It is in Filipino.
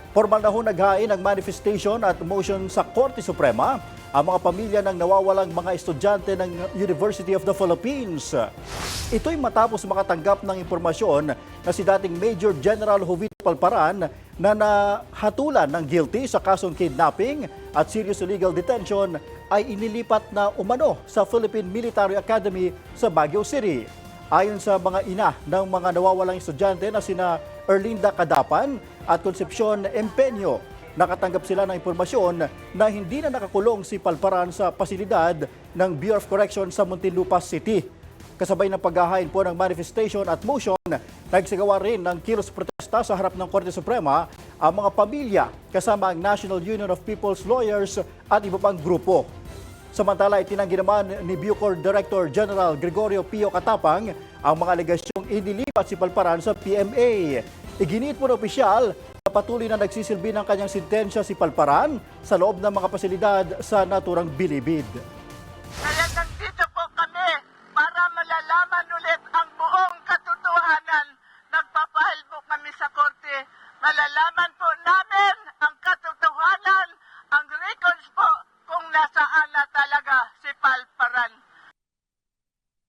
Formal na ho naghain ng manifestation at motion sa Korte Suprema ang mga pamilya ng nawawalang mga estudyante ng University of the Philippines. Ito'y matapos makatanggap ng impormasyon na si dating Major General Jovito Palparan na nahatulan ng guilty sa kasong kidnapping at serious illegal detention ay inilipat na umano sa Philippine Military Academy sa Baguio City. Ayon sa mga ina ng mga nawawalang estudyante na sina Erlinda Cadapan at Concepcion Empeño, nakatanggap sila ng impormasyon na hindi na nakakulong si Palparan sa pasilidad ng Bureau of Correction sa Muntinlupa City. Kasabay ng paghahain po ng manifestation at motion, nagsagawa rin ng kilos protesta sa harap ng Korte Suprema ang mga pamilya kasama ang National Union of People's Lawyers at iba pang grupo. Samantala, itinanggi naman ni Bucor Director General Gregorio Pio Catapang ang mga alegasyong inilipat si Palparan sa PMA. Iginiit po ng opisyal na patuloy na nagsisilbi ng kanyang sentensya si Palparan sa loob ng mga pasilidad sa naturang Bilibid.